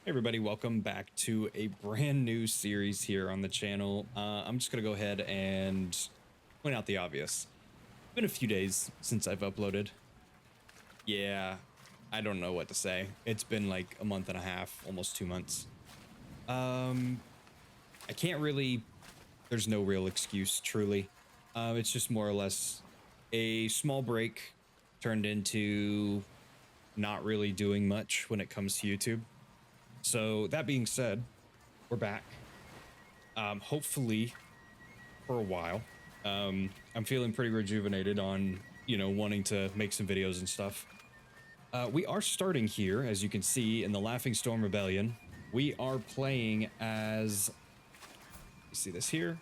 Hey everybody, welcome back to a brand new series here on the channel. I'm just gonna go ahead and point out the obvious. It's been a few days since I've uploaded. Yeah, I don't know what to say. It's been like a month and a half, almost 2 months. I can't really, there's no real excuse, truly. It's just more or less a small break turned into not really doing much when it comes to YouTube. So that being said, we're back. Hopefully for a while. I'm feeling pretty rejuvenated on, wanting to make some videos and stuff. We are starting here, as you can see, in the Laughing Storm Rebellion. We are playing as, you see this here,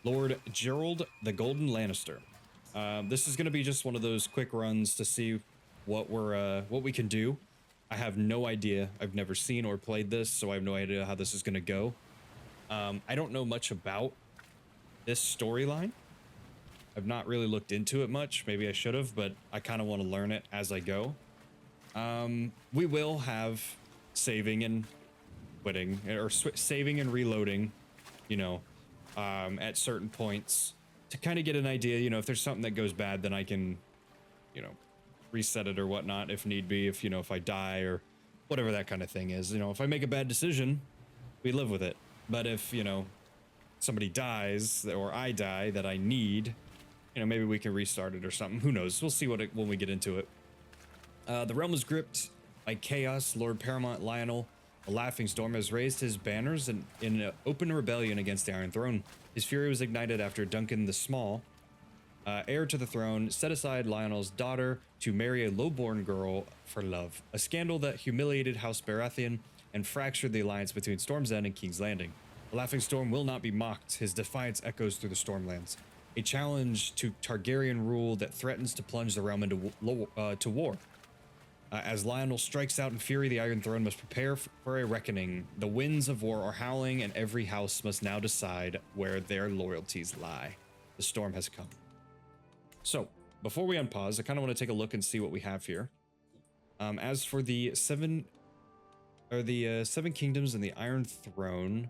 Lord Gerold the Golden Lannister. This is going to be just one of those quick runs to see what we can do. I have no idea. I've never seen or played this, so I have no idea how this is going to go. I don't know much about this storyline. I've not really looked into it much. Maybe I should have, but I kind of want to learn it as I go. We will have saving and quitting, or saving and reloading, at certain points to kind of get an idea. If there's something that goes bad, then I can, reset it or whatnot if need be. If I die or whatever that kind of thing is. If I make a bad decision, we live with it. But if, somebody dies or I die that I need, maybe we can restart it or something. Who knows? We'll see when we get into it. The realm is gripped by chaos. Lord Paramount Lionel, the Laughing Storm, has raised his banners in an open rebellion against the Iron Throne. His fury was ignited after Duncan the Small, heir to the throne, set aside Lionel's daughter to marry a lowborn girl for love. A scandal that humiliated House Baratheon and fractured the alliance between Storm's End and King's Landing. The Laughing Storm will not be mocked. His defiance echoes through the Stormlands. A challenge to Targaryen rule that threatens to plunge the realm into to war. As Lionel strikes out in fury, the Iron Throne must prepare for a reckoning. The winds of war are howling, and every house must now decide where their loyalties lie. The storm has come. So, before we unpause, I kind of want to take a look and see what we have here. As for the seven kingdoms and the Iron Throne,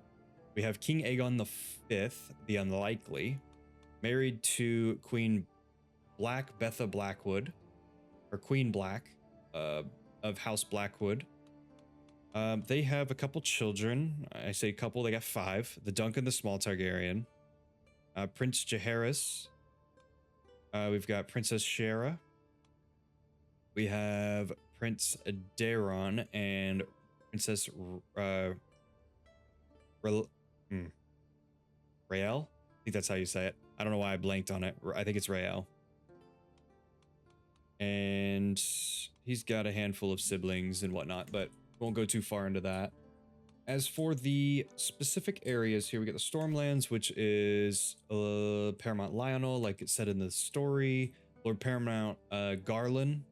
we have King Aegon V, the Unlikely, married to Queen Betha Blackwood, or Queen Black, of House Blackwood. They have a couple children. I say couple, they got 5. The Duncan the Small Targaryen, Prince Jaehaerys. We've got Princess Shera. We have Prince Daeron and Princess Rael. I think that's how you say it. I don't know why I blanked on it. I think it's Rael. And he's got a handful of siblings and whatnot, but won't go too far into that. As for the specific areas here, we get the Stormlands, which is Paramount Lionel, like it said in the story. Lord Paramount Garland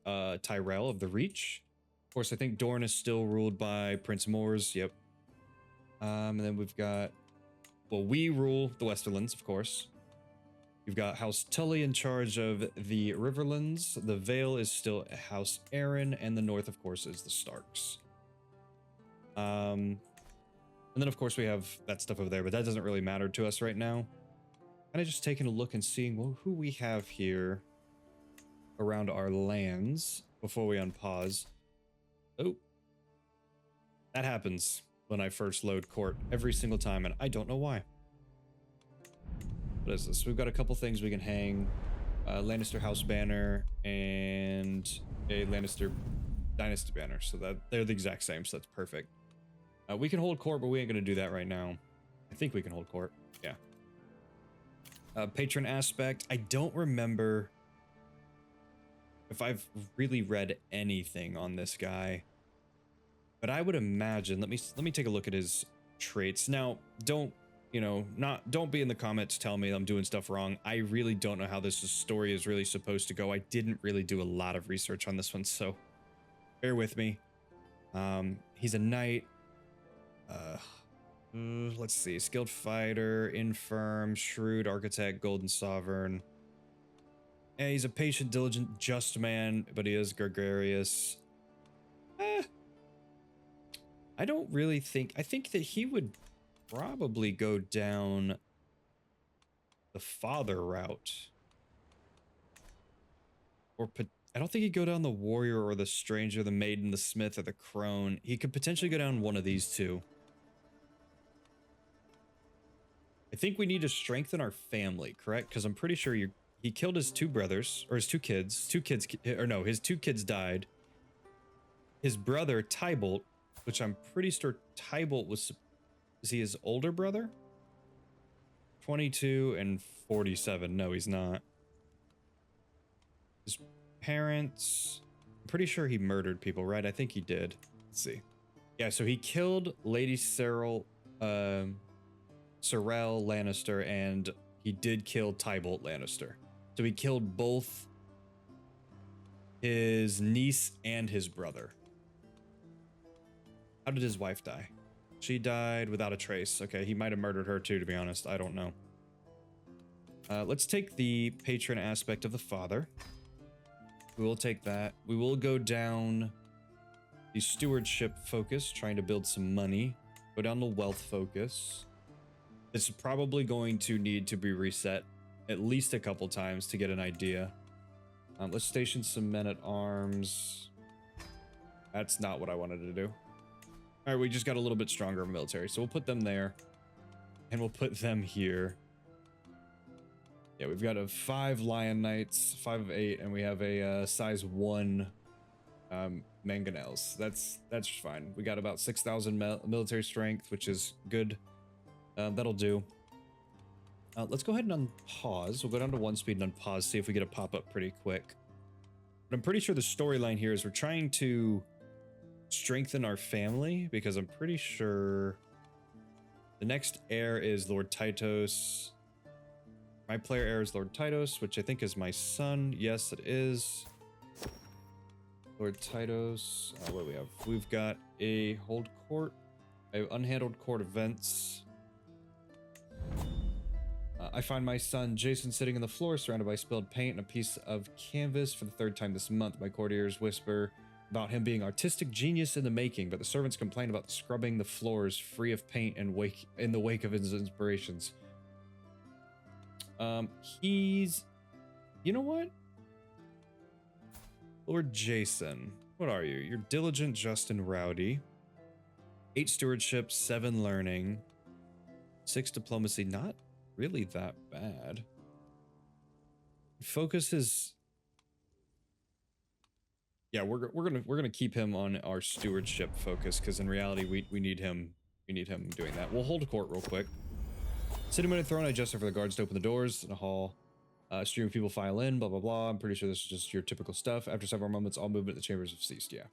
Tyrell of the Reach. Of course, I think Dorne is still ruled by Prince Mors. Yep. And then we've got, well, we rule the Westerlands, of course. You've got House Tully in charge of the Riverlands. The Vale is still House Aaron, and the north, of course, is the Starks. And then, of course, we have that stuff over there, but that doesn't really matter to us right now. Kind of just taking a look and seeing who we have here around our lands before we unpause. Oh, that happens when I first load court every single time, and I don't know why. What is this? We've got a couple things we can hang. Lannister House banner and a Lannister Dynasty banner. So that they're the exact same, so that's perfect. We can hold court, but we ain't going to do that right now. I think we can hold court. Yeah. Patron aspect. I don't remember if I've really read anything on this guy, but I would imagine, let me take a look at his traits. Now, don't be in the comments tell me I'm doing stuff wrong. I really don't know how this story is really supposed to go. I didn't really do a lot of research on this one, so bear with me. He's a knight. Let's see. Skilled fighter, infirm, shrewd, architect, golden sovereign. Yeah, he's a patient, diligent, just man, but he is gregarious. I I don't really think, I think that he would probably go down the father route. Or I don't think he'd go down the warrior or the stranger, the maiden, the smith, or the crone. He could potentially go down one of these two. I think we need to strengthen our family, correct? Because I'm pretty sure he killed his two brothers, or his two kids. Or no, his two kids died. His brother, Tybalt, which I'm pretty sure Tybalt is he his older brother? 22 and 47. No, he's not. His parents, I'm pretty sure he murdered people, right? I think he did. Let's see. Yeah, so he killed Lady Sorrel Lannister, and he did kill Tybalt Lannister. So he killed both his niece and his brother. How did his wife die? She died without a trace. Okay, he might have murdered her too, to be honest. I don't know. Let's take the patron aspect of the father. We will take that. We will go down the stewardship focus, trying to build some money. Go down the wealth focus. This is probably going to need to be reset at least a couple times to get an idea. Let's station some men at arms. That's not what I wanted to do. All right, we just got a little bit stronger military, so we'll put them there, and we'll put them here. Yeah, we've got 5 Lion Knights, 5 of 8, and we have a size 1 mangonels. That's fine. We got about 6,000 military strength, which is good. That'll do. Let's go ahead and unpause. We'll go down to 1 speed and unpause, see if we get a pop-up pretty quick. But I'm pretty sure the storyline here is we're trying to strengthen our family, because I'm pretty sure the next heir is Lord Tytos. My player heir is Lord Tytos, which I think is my son. Yes, it is. Lord Tytos. What do we have? We've got a hold court, a unhandled court events. I find my son Jason sitting on the floor, surrounded by spilled paint and a piece of canvas for the 3rd time this month. My courtiers whisper about him being artistic genius in the making, but the servants complain about scrubbing the floors free of paint and in the wake of his inspirations. He's, you know what? Lord Jason, what are you? You're diligent, just, and rowdy. 8 stewardship, 7 learning, 6 diplomacy. Not really that bad. Focus is, yeah, we're gonna keep him on our stewardship focus, because in reality we need him doing that. We'll hold court real quick. Sitting on a throne, I gesture for the guards to open the doors in a hall. Stream of people file in, blah blah blah. I'm pretty sure this is just your typical stuff. After several moments, all movement at the chambers have ceased. Yeah.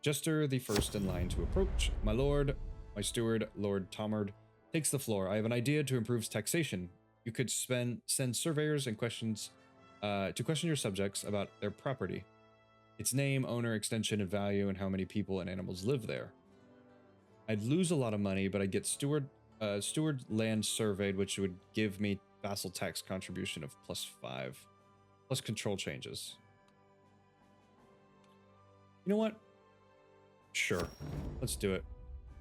Jester, the first in line to approach. My lord, my steward, Lord Tomard, takes the floor. I have an idea to improve taxation. You could send surveyors and questions to question your subjects about their property, its name, owner, extension, and value, and how many people and animals live there. I'd lose a lot of money, but I'd get steward land surveyed, which would give me vassal tax contribution of +5, plus control changes. You know what? Sure, let's do it.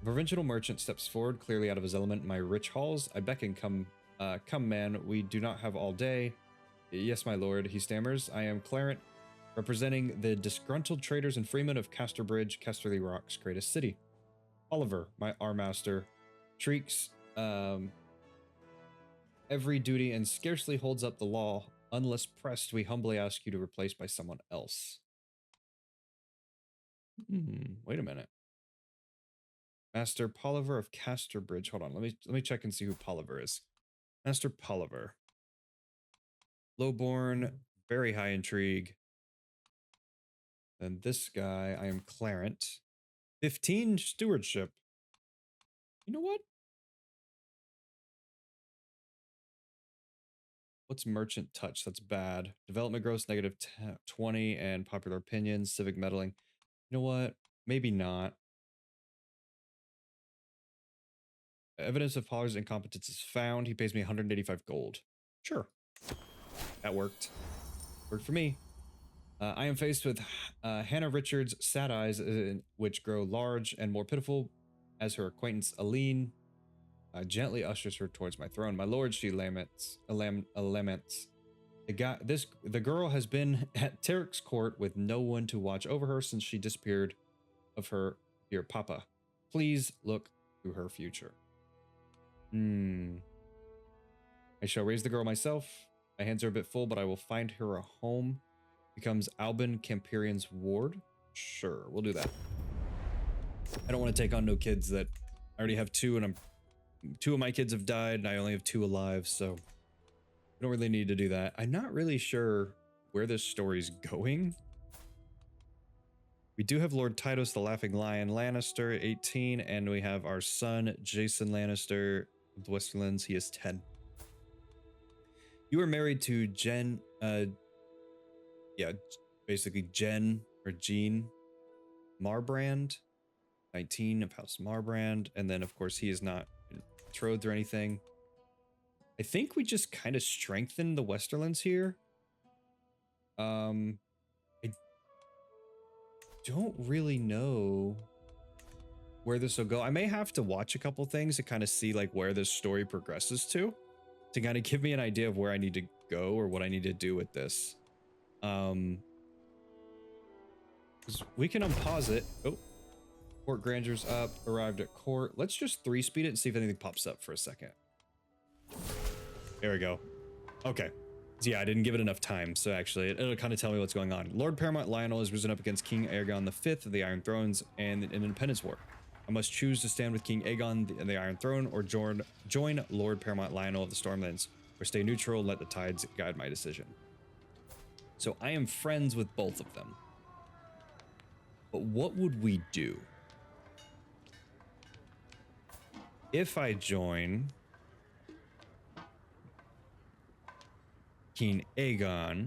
A provincial merchant steps forward, clearly out of his element in my rich halls. I beckon, come, man, we do not have all day. Yes, my lord, he stammers. I am Clarent, representing the disgruntled traders and freemen of Casterbridge, Casterly Rock's greatest city. Oliver, our master, shrieks every duty and scarcely holds up the law. Unless pressed, we humbly ask you to replace by someone else. Wait a minute. Master Poliver of Casterbridge. Hold on, let me check and see who Poliver is. Master Poliver. Lowborn, very high intrigue. And this guy, I am Clarent. 15 stewardship. You know what? What's merchant touch? That's bad. Development gross negative 20 and popular opinion, civic meddling. You know what? Maybe not. Evidence of Pollard's incompetence is found. He pays me 185 gold. Sure. That worked. Worked for me. I am faced with Hannah Richards' sad eyes, which grow large and more pitiful as her acquaintance Aline gently ushers her towards my throne. My lord, she laments. The girl has been at Tarek's court with no one to watch over her since she disappeared of her dear papa. Please look to her future. I shall raise the girl myself. My hands are a bit full, but I will find her a home. Becomes Albin Camperian's ward. Sure, we'll do that. I don't want to take on no kids that I already have two, and two of my kids have died, and I only have two alive, so I don't really need to do that. I'm not really sure where this story's going. We do have Lord Tytos the Laughing Lion Lannister, 18, and we have our son, Jason Lannister of the Westerlands. He is 10. You were married to Jen, basically Jen or Jean Marbrand, 19 of House Marbrand, and then of course he is not betrothed or anything. I think we just kind of strengthened the Westerlands here. I don't really know where this will go. I may have to watch a couple things to kind of see like where this story progresses to kind of give me an idea of where I need to go or what I need to do with this. We can unpause it. Oh, court granger's up, arrived at court. Let's just 3-speed it and see if anything pops up for a second. There we go. Okay. So yeah, I didn't give it enough time, so actually it'll kind of tell me what's going on. Lord Paramount Lionel has risen up against King Aegon V of the Iron Thrones and an independence war. I must choose to stand with King Aegon and the Iron Throne or join Lord Paramount Lionel of the Stormlands, or stay neutral and let the tides guide my decision. So I am friends with both of them. But what would we do if I join King Aegon?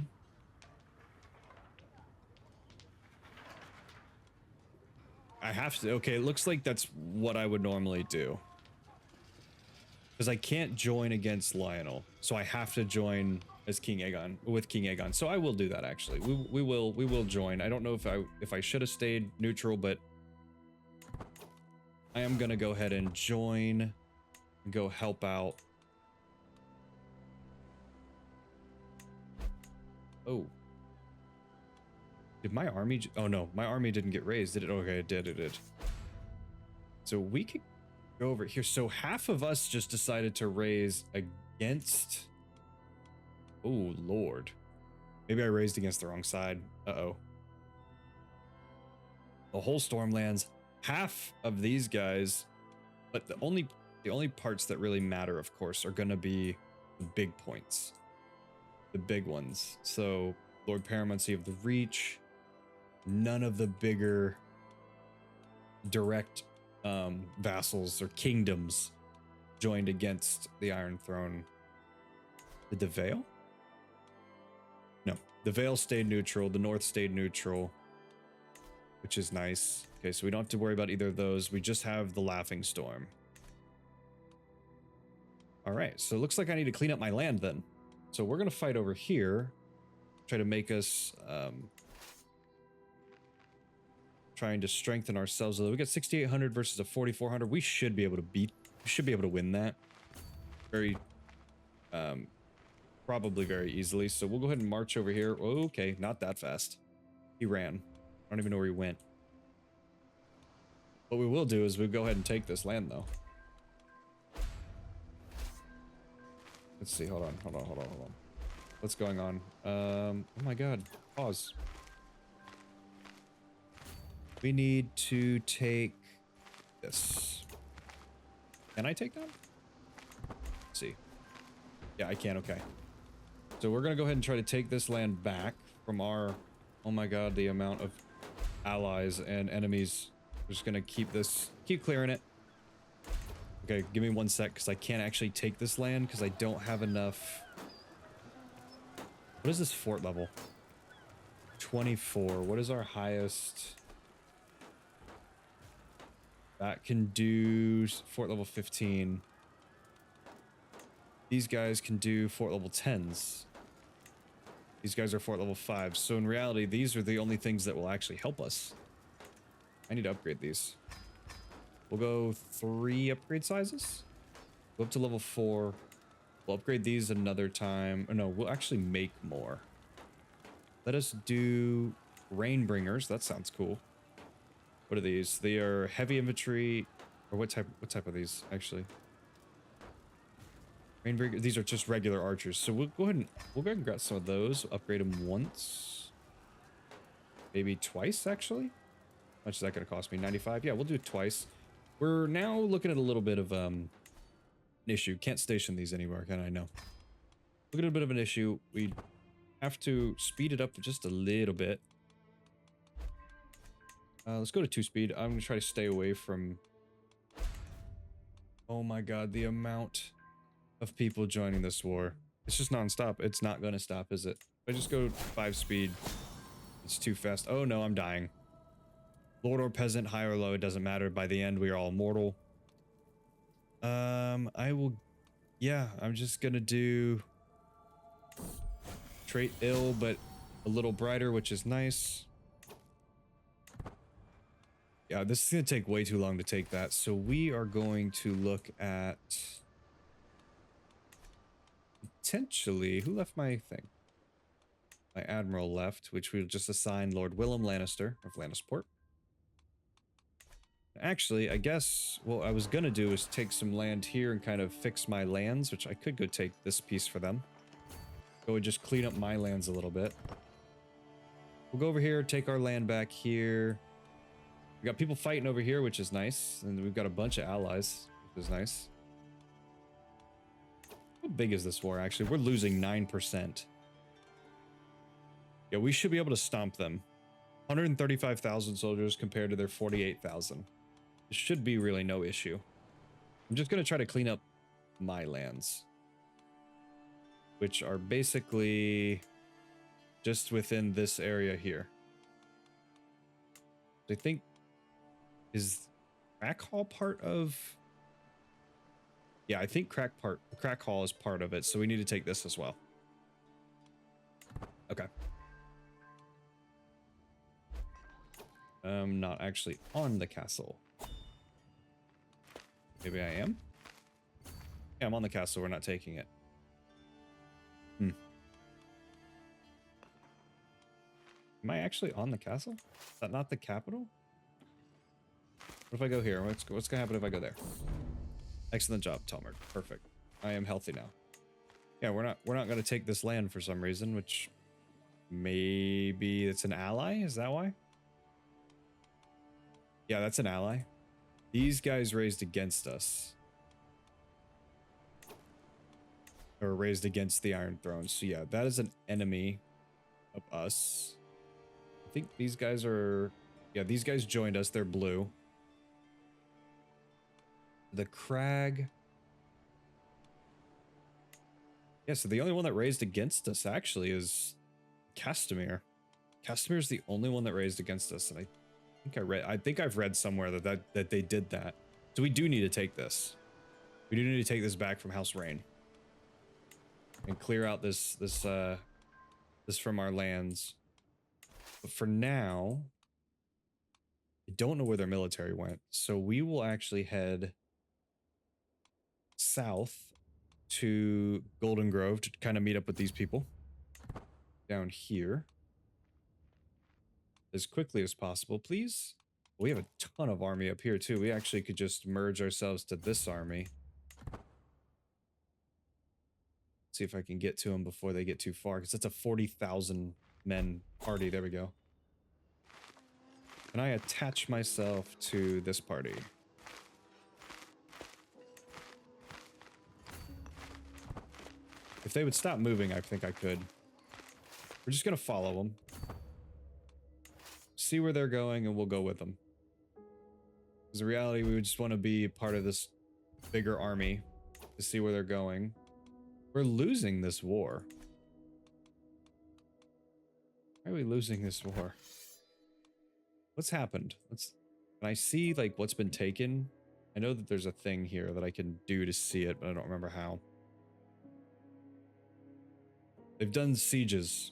I have to. Okay, it looks like that's what I would normally do. Because I can't join against Lionel, so I have to join as King Aegon with King Aegon. So I will do that actually. We will join. I don't know if I should have stayed neutral, but I am gonna go ahead and join and go help out. Oh. Did my army... Oh, no. My army didn't get raised, did it? Okay, it did. It did. So we could go over here. So half of us just decided to raise against... Oh, Lord. Maybe I raised against the wrong side. Uh-oh. The whole Stormlands. Half of these guys... But the only parts that really matter, of course, are going to be the big points. The big ones. So, Lord Paramountcy of the Reach... None of the bigger direct vassals or kingdoms joined against the Iron Throne. Did the Vale? No, the Vale stayed neutral. The North stayed neutral, which is nice. Okay, so we don't have to worry about either of those. We just have the Laughing Storm. All right, so it looks like I need to clean up my land then. So we're going to fight over here. Try to make us... trying to strengthen ourselves. We got 6,800 versus a 4,400. We should be able to win that very probably very easily. So we'll go ahead and march over here. Okay, not that fast. He ran. I don't even know where he went. What we will do is we'll go ahead and take this land though. Let's see. Hold on. What's going on? Oh my god. Pause. We need to take this. Can I take that? Let's see. Yeah, I can. Okay. So we're going to go ahead and try to take this land back from our... Oh my god, the amount of allies and enemies. We're just going to keep clearing it. Okay, give me 1 sec, because I can't actually take this land, because I don't have enough... What is this fort level? 24. What is our highest... That can do fort level 15. These guys can do fort level 10s. These guys are fort level 5. So in reality, these are the only things that will actually help us. I need to upgrade these. We'll go 3 upgrade sizes. Go up to level 4. We'll upgrade these another time. Oh, no, we'll actually make more. Let us do Rainbringers. That sounds cool. What are these? They are heavy infantry. Or what type are these, actually? Rainbringers. These are just regular archers. So we'll go ahead and grab some of those. Upgrade them once. Maybe twice, actually. How much is that going to cost me? 95? Yeah, we'll do it twice. We're now looking at a little bit of an issue. Can't station these anywhere, can I? No. Look at a bit of an issue. We have to speed it up just a little bit. Let's go to 2 speed. I'm going to try to stay away from... Oh my god, the amount of people joining this war. It's just non-stop. It's not going to stop, is it? If I just go 5 speed, it's too fast. Oh no, I'm dying. Lord or peasant, high or low, it doesn't matter. By the end, we are all mortal. I will... Yeah, I'm just going to do... Trait ill, but a little brighter, which is nice. Yeah, this is going to take way too long to take that. So we are going to look at... Potentially... Who left my thing? My admiral left, which we'll just assign Lord Willem Lannister of Lannisport. Actually, I guess what I was going to do is take some land here and kind of fix my lands, which I could go take this piece for them. Go and just clean up my lands a little bit. We'll go over here, take our land back here. We got people fighting over here, which is nice. And we've got a bunch of allies, which is nice. How big is this war, actually? We're losing 9%. Yeah, we should be able to stomp them. 135,000 soldiers compared to their 48,000. It should be really no issue. I'm just going to try to clean up my lands, which are basically just within this area here. I think... Is Crack Hall part of... Yeah, I think Crack Hall is part of it, so we need to take this as well. Okay. I'm not actually on the castle. Maybe I am? Yeah, I'm on the castle, we're not taking it. Am I actually on the castle? Is that not the capital? What if I go here? What's gonna happen if I go there? Excellent job, Talmud. Perfect. I am healthy now. Yeah, we're not gonna take this land for some reason, which maybe it's an ally? Is that why? Yeah, that's an ally. These guys raised against us. Or raised against the Iron Throne. So yeah, that is an enemy of us. I think these guys are... Yeah, these guys joined us. They're blue. The Crag. Yeah, so the only one that raised against us actually is Castamere. Castamere's the only one that raised against us, and I think I've read somewhere that they did that. So we do need to take this. We do need to take this back from House Rain. And clear out this from our lands. But for now, I don't know where their military went. So we will actually head south to Golden Grove to kind of meet up with these people down here as quickly as possible, please. We have a ton of army up here too. We actually could just merge ourselves to this army. See if I can get to them before they get too far, because that's a 40,000 men party. There we go. Can I attach myself to this party? If they would stop moving, I think I could. We're just going to follow them. See where they're going, and we'll go with them. Because in reality, we would just want to be part of this bigger army to see where they're going. We're losing this war. Why are we losing this war? What's happened? Can I see, like, what's been taken? I know that there's a thing here that I can do to see it, but I don't remember how. They've done sieges.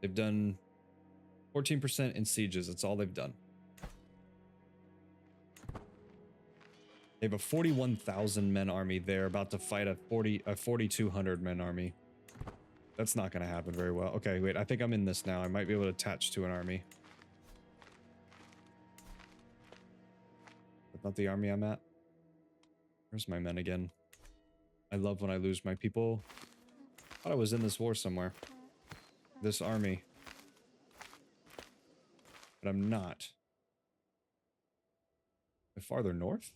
They've done 14% in sieges. That's all they've done. They have a 41,000 men army. They're about to fight a 4,200 men army. That's not going to happen very well. Okay, wait. I think I'm in this now. I might be able to attach to an army. That's not the army I'm at. Where's my men again? I love when I lose my people. I thought I was in this war somewhere. This army. But I'm not. Am I farther north?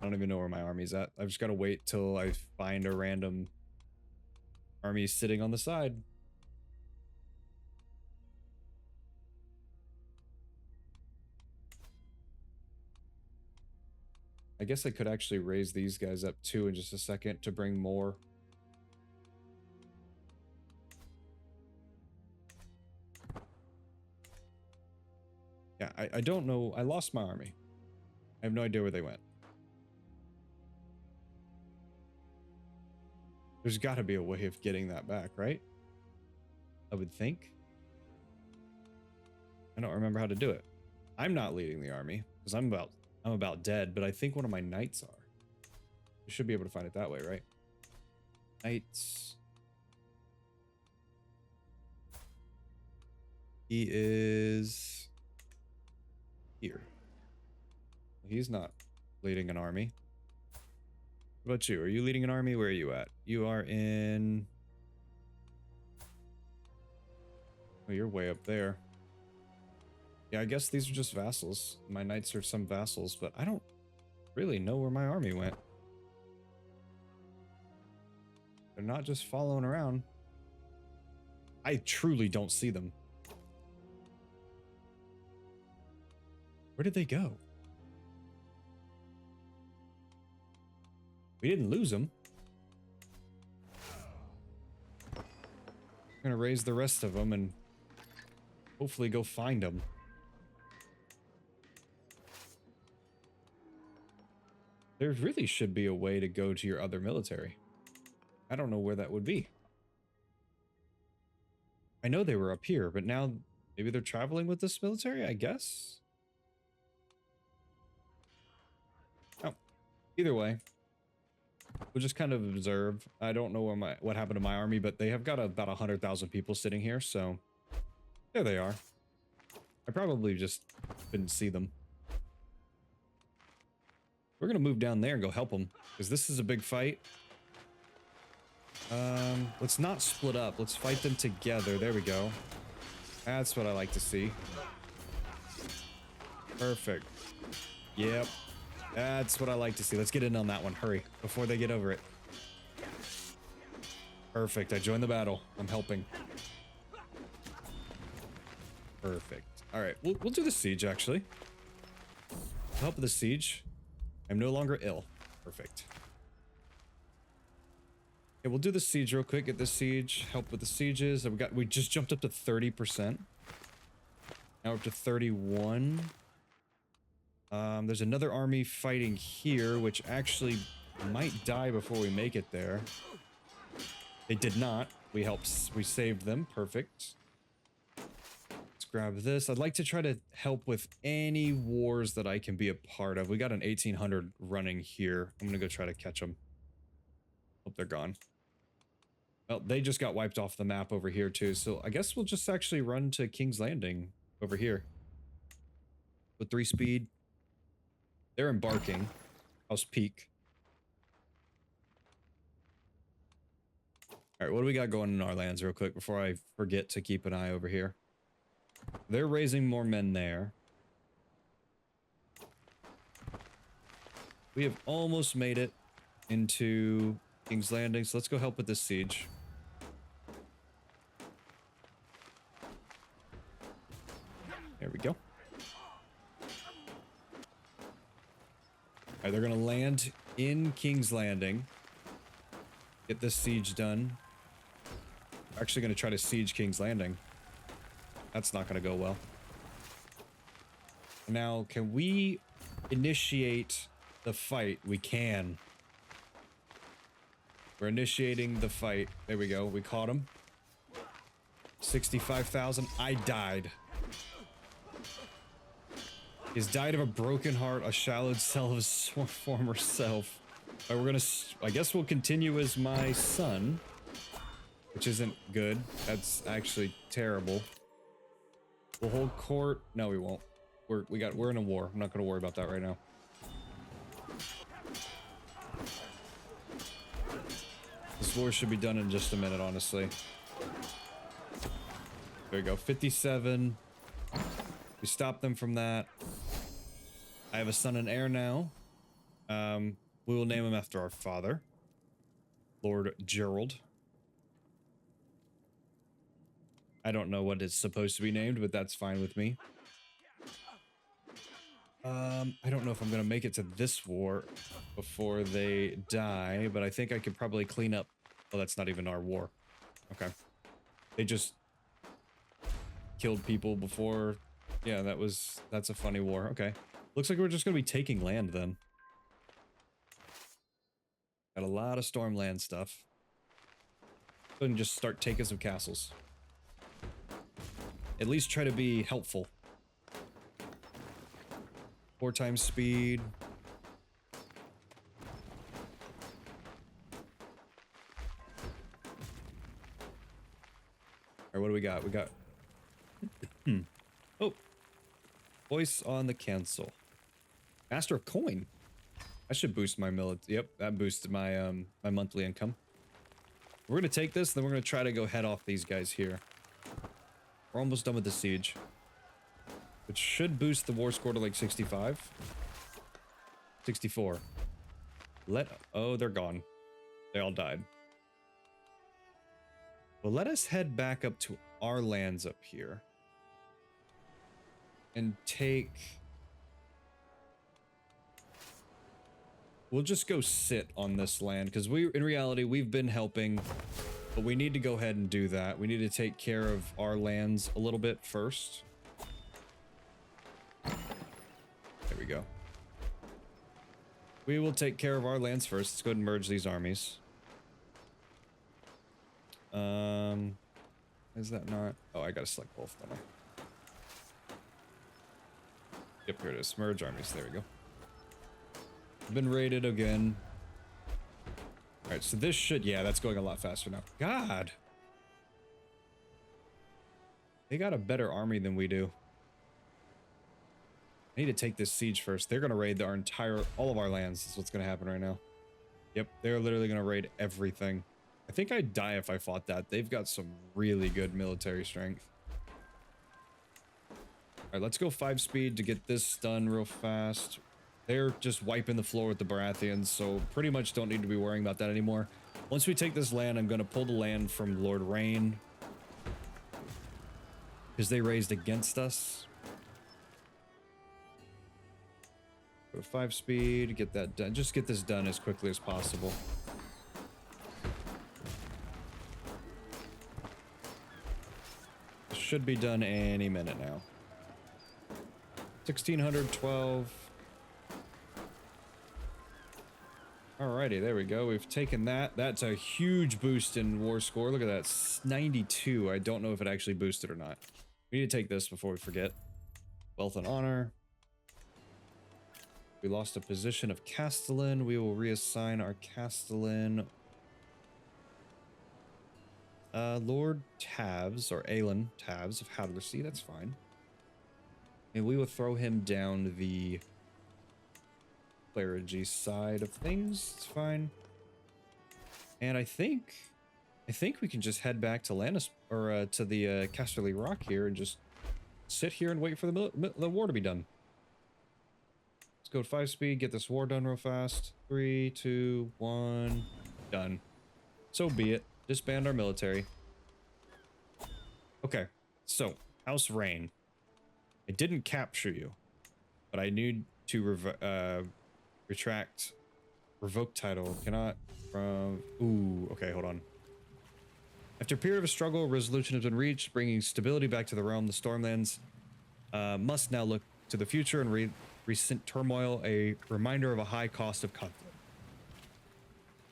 I don't even know where my army's at. I've just got to wait till I find a random army sitting on the side. I guess I could actually raise these guys up too in just a second to bring more. Yeah, I don't know. I lost my army. I have no idea where they went. There's got to be a way of getting that back, right? I would think. I don't remember how to do it. I'm not leading the army because I'm about dead, but I think one of my knights are. You should be able to find it that way, right? Knights. He is here. He's not leading an army. What about you? Are you leading an army? Where are you at? You are in... Oh, you're way up there. Yeah, I guess these are just vassals. My knights are some vassals, but I don't really know where my army went. They're not just following around. I truly don't see them. Where did they go? We didn't lose them. I'm gonna raise the rest of them and hopefully go find them. There really should be a way to go to your other military. I don't know where that would be. I know they were up here, but now maybe they're traveling with this military, I guess? Oh, either way. We'll just kind of observe. I don't know where what happened to my army, but they have got about 100,000 people sitting here, so there they are. I probably just didn't see them. We're gonna move down there and go help them, because this is a big fight. Let's not split up. Let's fight them together. There we go. That's what I like to see. Perfect. Yep. That's what I like to see. Let's get in on that one. Hurry, before they get over it. Perfect. I joined the battle. I'm helping. Perfect. All right, we'll do the siege, actually. Help with the siege. I'm no longer ill. Perfect. Okay, we'll do the siege real quick. Get the siege. Help with the sieges. We just jumped up to 30%. Now we're up to 31. There's another army fighting here, which actually might die before we make it there. They did not. We saved them. Perfect. Let's grab this. I'd like to try to help with any wars that I can be a part of. We got an 1800 running here. I'm gonna go try to catch them. Hope they're gone. Well, they just got wiped off the map over here too, so I guess we'll just actually run to King's Landing over here. With 3 speed. They're embarking. How's peak? Alright, what do we got going in our lands real quick before I forget to keep an eye over here? They're raising more men there. We have almost made it into King's Landing, so let's go help with this siege. There we go. Alright, they're gonna land in King's Landing. Get this siege done. We're actually gonna try to siege King's Landing. That's not gonna go well. Now, can we initiate the fight? We can. We're initiating the fight. There we go. We caught him. 65,000. I died. He's died of a broken heart, a shallowed cell of his former self. All right, we're gonna, I guess we'll continue as my son, which isn't good. That's actually terrible. We'll hold court. No, we won't. We're in a war. I'm not gonna worry about that right now. This war should be done in just a minute, honestly. There we go. 57. We stopped them from that. I have a son and heir now. We will name him after our father, Lord Gerold. I don't know what it's supposed to be named, but that's fine with me. I don't know if I'm gonna make it to this war before they die, but I think I could probably clean up. Oh, that's not even our war. Okay. They just killed people before. Yeah, that's a funny war. Okay. Looks like we're just gonna be taking land then. Got a lot of Stormland stuff. Go ahead and just start taking some castles. At least try to be helpful. 4 times speed. Alright, what do we got? We got... Oh. Voice on the cancel. Master of Coin. I should boost my military. Yep, that boosted my my monthly income. We're gonna take this, then we're gonna try to go head off these guys here. We're almost done with the siege. Which should boost the war score to like 65. 64. Oh, they're gone. They all died. Well, let us head back up to our lands up here. And take... We'll just go sit on this land, because in reality, we've been helping, but we need to go ahead and do that. We need to take care of our lands a little bit first. There we go. We will take care of our lands first. Let's go ahead and merge these armies. Is that not? Oh, I gotta select both, don't I? Yep, here it is. Merge armies. There we go. Been raided again. Alright, so this should... Yeah, that's going a lot faster now. God! They got a better army than we do. I need to take this siege first. They're going to raid all of our lands. That's what's going to happen right now. Yep, they're literally going to raid everything. I think I'd die if I fought that. They've got some really good military strength. Alright, let's go 5 speed to get this done real fast. They're just wiping the floor with the Baratheons, so pretty much don't need to be worrying about that anymore. Once we take this land, I'm going to pull the land from Lord Rain. Because they raised against us. Go to 5 speed, get that done. Just get this done as quickly as possible. This should be done any minute now. 1612. Alrighty, there we go. We've taken that. That's a huge boost in war score. Look at that. 92. I don't know if it actually boosted or not. We need to take this before we forget. Wealth and honor. We lost a position of Castellan. We will reassign our Castellan. Lord Tavs, or Aelin Tavs of Hadlersea. That's fine. And we will throw him down the clergy side of things. It's fine. And I think we can just head back to Lannister, or to the Casterly Rock here, and just sit here and wait for the war to be done. Let's go 5 speed, get this war done real fast. 3, 2, 1, done. So be it. Disband our military. Okay, so House Rain. I didn't capture you, but I need to retract, revoke title. Cannot from... Ooh, okay, hold on. After a period of struggle, resolution has been reached, bringing stability back to the realm. The Stormlands must now look to the future and recent turmoil, a reminder of a high cost of conflict.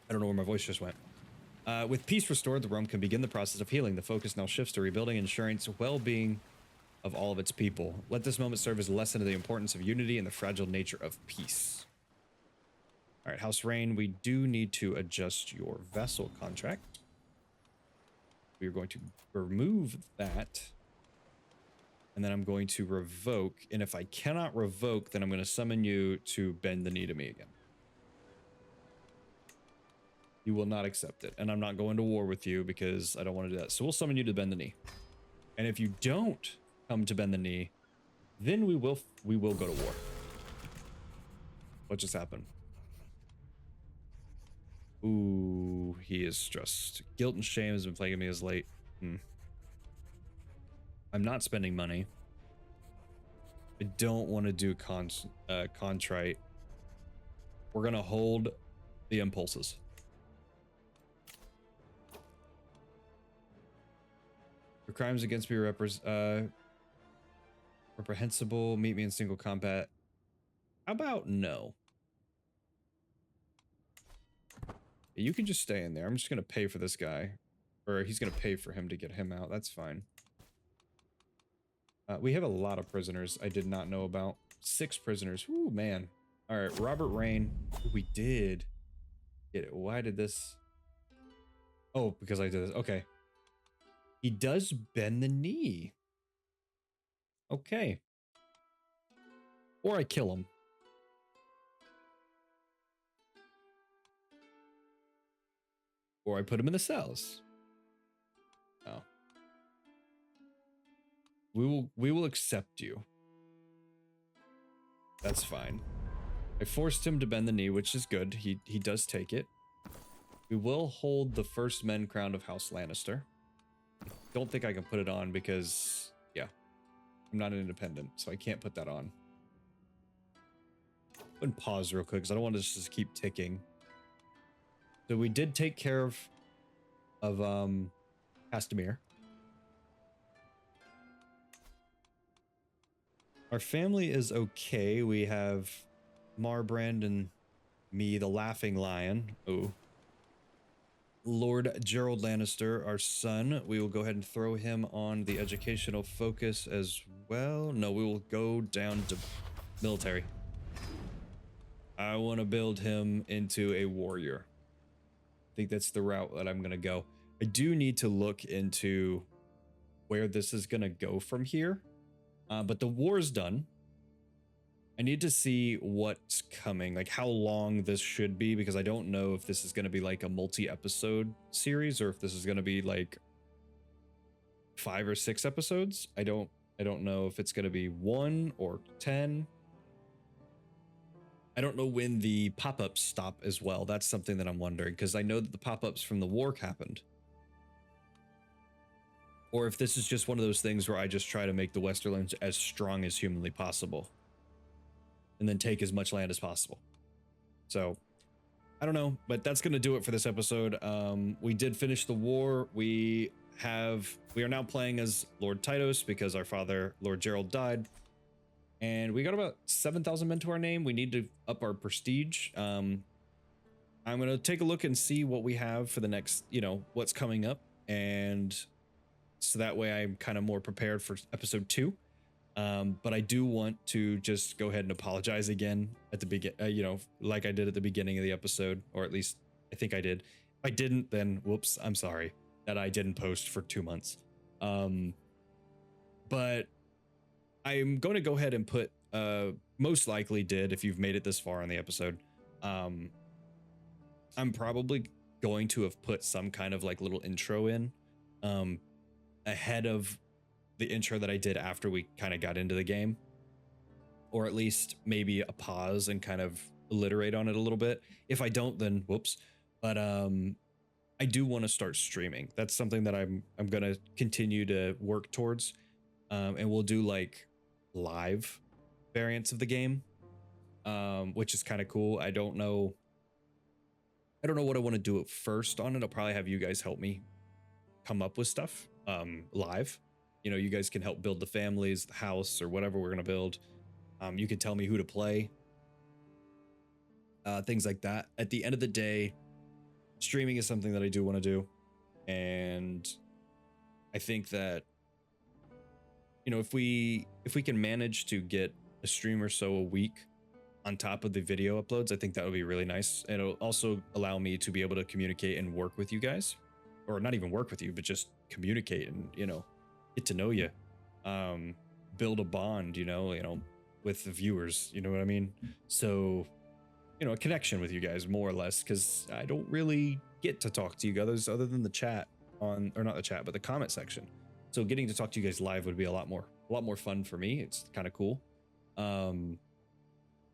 I don't know where my voice just went. With peace restored, the realm can begin the process of healing. The focus now shifts to rebuilding and ensuring its well-being of all of its people. Let this moment serve as a lesson of the importance of unity and the fragile nature of peace. All right, House Rain, we do need to adjust your vessel contract. We are going to remove that. And then I'm going to revoke. And if I cannot revoke, then I'm going to summon you to bend the knee to me again. You will not accept it. And I'm not going to war with you because I don't want to do that. So we'll summon you to bend the knee. And if you don't come to bend the knee, then we will go to war. What just happened? Ooh, he is stressed. Guilt and shame has been plaguing me as late. I'm not spending money. I don't want to do contrite. We're gonna hold the impulses. For crimes against me reprehensible. Meet me in single combat. How about no? You can just stay in there. I'm just gonna pay for this guy, or he's gonna pay for him to get him out. That's fine. We have a lot of prisoners I did not know about. 6 prisoners. Ooh, man. All right, Robert Rain. Ooh, we did get it. Why did this? Oh, because I did this. Okay. He does bend the knee. Okay. Or I kill him. Or I put him in the cells. Oh. We will accept you. That's fine. I forced him to bend the knee, which is good. He does take it. We will hold the first men crown of House Lannister. I don't think I can put it on because, yeah, I'm not an independent, so I can't put that on. And pause real quick because I don't want to just keep ticking. So we did take care of Castamere. Our family is okay. We have Marbrand and me, the Laughing Lion. Oh. Lord Gerold Lannister, our son. We will go ahead and throw him on the educational focus as well. No, we will go down to military. I want to build him into a warrior. I think that's the route that I'm going to go. I do need to look into where this is going to go from here. But the war's done. I need to see what's coming, like how long this should be, because I don't know if this is going to be like a multi-episode series or if this is going to be like 5 or 6 episodes. I don't know if it's going to be 1 or 10. I don't know when the pop-ups stop as well. That's something that I'm wondering, because I know that the pop-ups from the war happened. Or if this is just one of those things where I just try to make the Westerlands as strong as humanly possible. And then take as much land as possible. So, I don't know, but that's going to do it for this episode. We did finish the war. We are now playing as Lord Tytos because our father, Lord Gerold, died. And we got about 7,000 men to our name. We need to up our prestige. I'm going to take a look and see what we have for the next, what's coming up. And so that way I'm kind of more prepared for episode 2. But I do want to just go ahead and apologize again at the beginning, like I did at the beginning of the episode, or at least I think I did. If I didn't, then whoops, I'm sorry that I didn't post for 2 months. But I'm going to go ahead and put, most likely did, if you've made it this far in the episode, I'm probably going to have put some kind of like little intro in, ahead of the intro that I did after we kind of got into the game, or at least maybe a pause and kind of alliterate on it a little bit. If I don't, then whoops. But I do want to start streaming. That's something that I'm going to continue to work towards. And we'll do like live variants of the game, which is kind of cool. I don't know what I want to do at first on it. I'll probably have you guys help me come up with stuff live. You guys can help build the families, the house, or whatever we're going to build. You can tell me who to play. Things like that. At the end of the day, streaming is something that I do want to do. And I think that, you know, if we can manage to get a stream or so a week on top of the video uploads, I think that would be really nice. And it'll also allow me to be able to communicate and work with you guys, or not even work with you, but just communicate and, you know, get to know you, build a bond, you know, with the viewers, you know what I mean? So, you know, a connection with you guys more or less, because I don't really get to talk to you guys other than the chat on, or not the chat, but the comment section. So getting to talk to you guys live would be a lot more fun for me. It's kind of cool.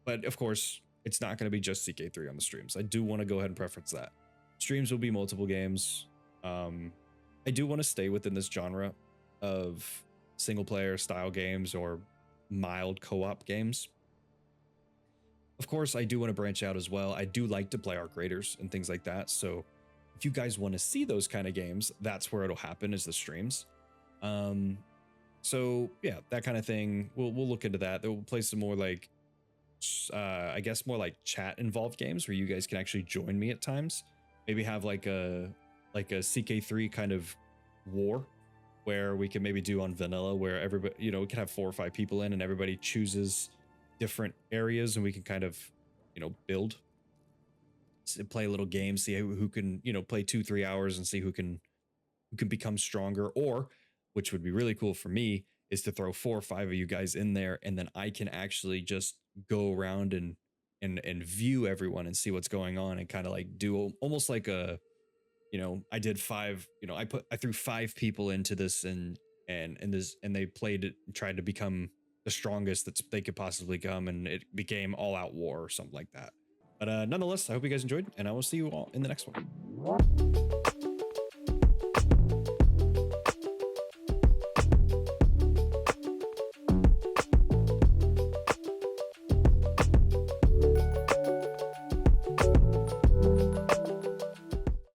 But of course, it's not going to be just CK3 on the streams. I do want to go ahead and preference that. Streams will be multiple games. I do want to stay within this genre of single player style games or mild co-op games. Of course, I do want to branch out as well. I do like to play Arc Raiders and things like that. So if you guys want to see those kind of games, that's where it'll happen, is the streams. So yeah, that kind of thing. We'll look into that. We'll play some more like, I guess more like chat involved games where you guys can actually join me at times. Maybe have like a CK3 kind of war where we can maybe do on vanilla, where everybody, you know, we can have 4 or 5 people in and everybody chooses different areas and we can kind of, you know, build, play a little game, see who can, you know, play 2-3 hours and see who can become stronger. Or, which would be really cool for me, is to throw 4 or 5 of you guys in there, and then I can actually just go around and view everyone and see what's going on, and kind of like do almost like a, you know, I did 5, you know, I threw 5 people into this and they played it and tried to become the strongest that they could possibly come, and it became all out war or something like that. But nonetheless, I hope you guys enjoyed, and I will see you all in the next one.